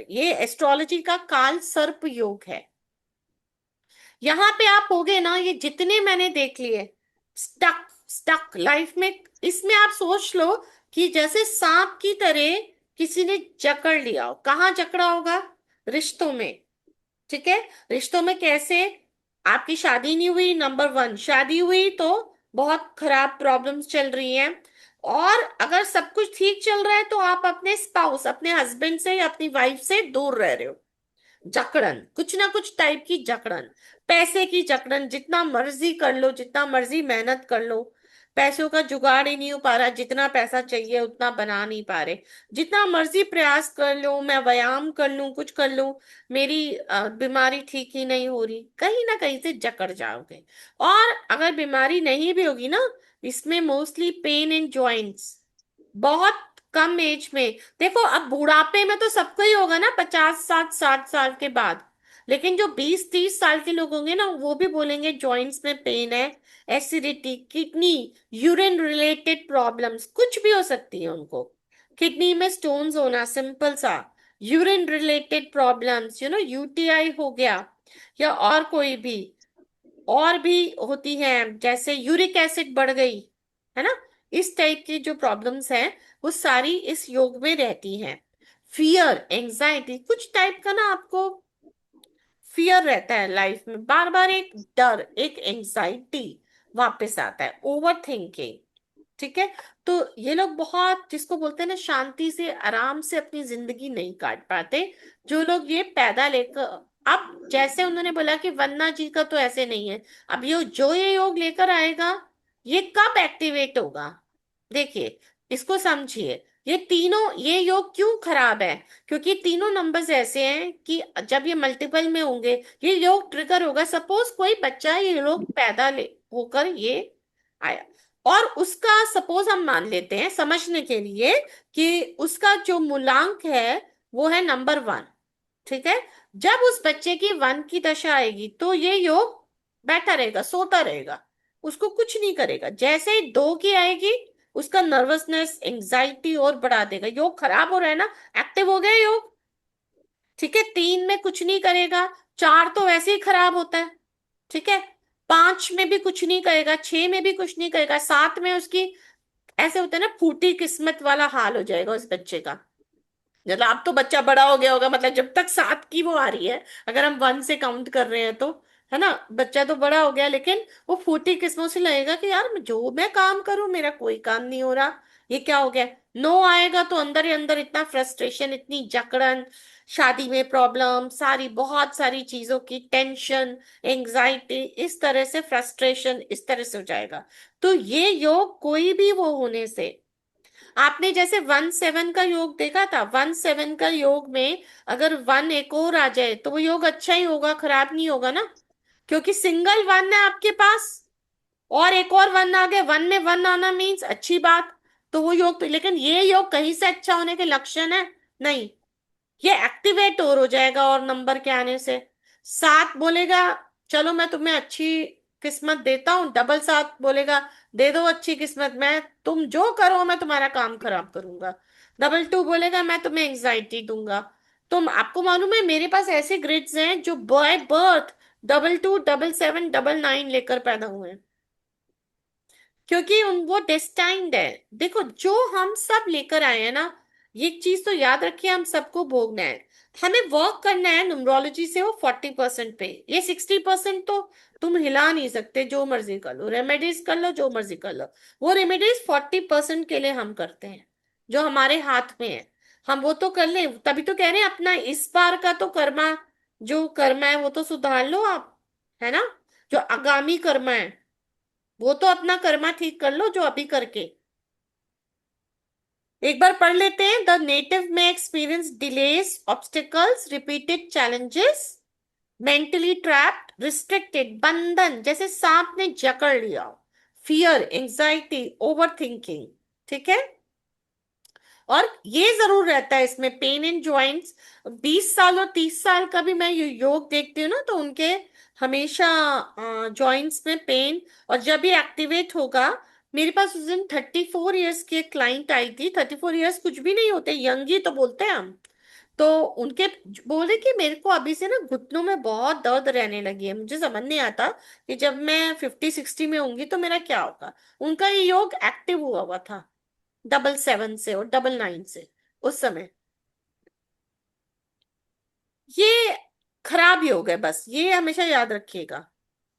ये एस्ट्रोलॉजी का काल सर्प योग है। यहाँ पे आप होगे ना, ये जितने मैंने देख लिए स्टक स्टक लाइफ में, इसमें आप सोच लो कि जैसे सांप की तरह किसी ने जकड़ लिया हो। कहाँ जकड़ा होगा? रिश्तों में। ठीक है। रिश्तों में कैसे? आपकी शादी नहीं हुई, नंबर वन। शादी हुई तो बहुत खराब प्रॉब्लम्स चल रही हैं। और अगर सब कुछ ठीक चल रहा है तो आप अपने स्पाउस, अपने हस्बैंड से या अपनी वाइफ से दूर रह रहे हो। जकड़न, कुछ ना कुछ टाइप की जकड़न। पैसे की जकड़न, जितना मर्जी कर लो, जितना मर्जी मेहनत कर लो, पैसों का जुगाड़ ही नहीं हो पा रहा। जितना पैसा चाहिए उतना बना नहीं पा रहे। जितना मर्जी प्रयास कर लो, मैं व्यायाम कर लूं, कुछ कर लूं, मेरी बीमारी ठीक ही नहीं हो रही। कहीं ना कहीं से जकड़ जाओगे। और अगर बीमारी नहीं भी होगी ना, इसमें मोस्टली पेन इन जॉइंट्स, बहुत कम एज में। देखो अब बुढ़ापे में तो सबको ही होगा ना, 50 60 60 साल के बाद। लेकिन जो 20 30 साल के लोग होंगे ना, वो भी बोलेंगे जॉइंट्स में पेन है। Acidity, kidney, urine related problems कुछ भी हो सकती है उनको। किडनी में स्टोन्स होना, सिंपल सा। यूरिन रिलेटेड प्रॉब्लम्स, यूटीआई हो गया, या और कोई भी, और भी होती हैं, जैसे यूरिक एसिड बढ़ गई, है ना। इस टाइप की जो प्रॉब्लम्स हैं, वो सारी इस योग में रहती हैं। फियर, एंजाइटी, कुछ टाइप का ना आपको फियर रहता है लाइफ में, बार बार एक डर, एक एंजाइटी वापस आता है, ओवर थिंकिंग। ठीक है। तो ये लोग बहुत, जिसको बोलते हैं ना, शांति से आराम से अपनी जिंदगी नहीं काट पाते। जो लोग ये पैदा लेकर, अब जैसे उन्होंने बोला कि वन्ना जी का तो ऐसे नहीं है। अब ये योग लेकर आएगा, ये कब एक्टिवेट होगा? देखिए, इसको समझिए। ये तीनों, ये योग क्यों खराब है? क्योंकि तीनों नंबर्स ऐसे हैं कि जब ये मल्टीपल में होंगे, ये योग ट्रिगर होगा। सपोज कोई बच्चा ये लोग पैदा ले होकर ये आया, और उसका सपोज हम मान लेते हैं समझने के लिए कि उसका जो मूलांक है वो है नंबर वन। ठीक है। जब उस बच्चे की वन की दशा आएगी तो ये योग बैठा रहेगा, सोता रहेगा, उसको कुछ नहीं करेगा। जैसे ही दो की आएगी, उसका नर्वसनेस, एंजाइटी और बढ़ा देगा। योग खराब हो रहा है ना, एक्टिव हो गया योग। ठीक है। तीन में कुछ नहीं करेगा, चार तो वैसे ही खराब होता है। ठीक है। पांच में भी कुछ नहीं करेगा, छह में भी कुछ नहीं करेगा, सात में उसकी ऐसे होता है ना, फूटी किस्मत वाला हाल हो जाएगा उस बच्चे का। मतलब अब तो बच्चा बड़ा हो गया होगा, मतलब जब तक सात की वो आ रही है, अगर हम वन से काउंट कर रहे हैं तो, है ना। बच्चा तो बड़ा हो गया, लेकिन वो फूटी किस्मों से लगेगा कि यार जो मैं काम करूं मेरा कोई काम नहीं हो रहा, ये क्या हो गया। नो आएगा तो अंदर ही अंदर इतना फ्रस्ट्रेशन, इतनी जकड़न, शादी में प्रॉब्लम, सारी बहुत सारी चीजों की टेंशन, एंजाइटी, इस तरह से फ्रस्ट्रेशन इस तरह से हो जाएगा। तो ये योग कोई भी वो होने से, आपने जैसे 1 7 का योग देखा था, 1 7 का योग में अगर वन एक और आ जाए तो वो योग अच्छा ही होगा, खराब नहीं होगा ना। क्योंकि सिंगल वन है आपके पास, और एक और वन आ गए, वन में वन आना मीन्स अच्छी बात। तो वो योग तो, लेकिन ये योग कहीं से अच्छा होने के लक्षण है? नहीं। ये एक्टिवेट और हो जाएगा, और नंबर के आने से सात बोलेगा चलो मैं तुम्हें अच्छी किस्मत देता हूं, डबल सात बोलेगा दे दो अच्छी किस्मत, मैं तुम जो करो मैं तुम्हारा काम खराब करूंगा। डबल टू बोलेगा मैं तुम्हें एंग्जाइटी दूंगा। तुम, आपको मालूम है मेरे पास ऐसे ग्रिड्स हैं जो by birth double two, double seven, double nine लेकर पैदा हुए हैं। क्योंकि उन वो डेस्टाइन्ड है। देखो जो हम सब लेकर आए हैं ना, ये चीज तो याद रखिए, हम सबको भोगना है। हमें वर्क करना है न्यूमरोलॉजी से, वो 40% पे, ये 60% तो तुम हिला नहीं सकते। जो मर्जी कर लो, रेमेडीज कर लो, जो मर्जी कर लो, वो रेमेडीज 40% के लिए हम करते हैं, जो हमारे हाथ में है। हम वो तो कर ले, तभी तो कह रहे हैं अपना इस बार का तो कर्मा, जो कर्मा है वो तो सुधार लो आप, है ना। जो आगामी कर्मा है वो तो अपना कर्मा ठीक कर लो, जो अभी करके। एक बार पढ़ लेते हैं। द नेटिव में experience delays, obstacles, repeated challenges, mentally trapped, restricted, बंधन, जैसे सांप ने जकड़ लिया, फियर, एंजाइटी, ओवर थिंकिंग। ठीक है। और ये जरूर रहता है इसमें, पेन इन जॉइंट्स। 20 साल और 30 साल का भी मैं योग देखती हूँ ना, तो उनके हमेशा जॉइंट्स में पेन। और जब ये एक्टिवेट होगा, मेरे पास उस दिन 34 ईयर्स की एक क्लाइंट आई थी। 34 ईयर्स कुछ भी नहीं होते, यंग ही तो बोलते हैं हम। तो उनके बोले कि मेरे को अभी से ना घुटनों में बहुत दर्द रहने लगी है, मुझे समझ नहीं आता कि जब मैं 50 60 में होंगी तो मेरा क्या होगा। उनका ये योग एक्टिव हुआ हुआ था 777 से और 999 से उस समय। ये खराब योग है, बस ये हमेशा याद रखिएगा।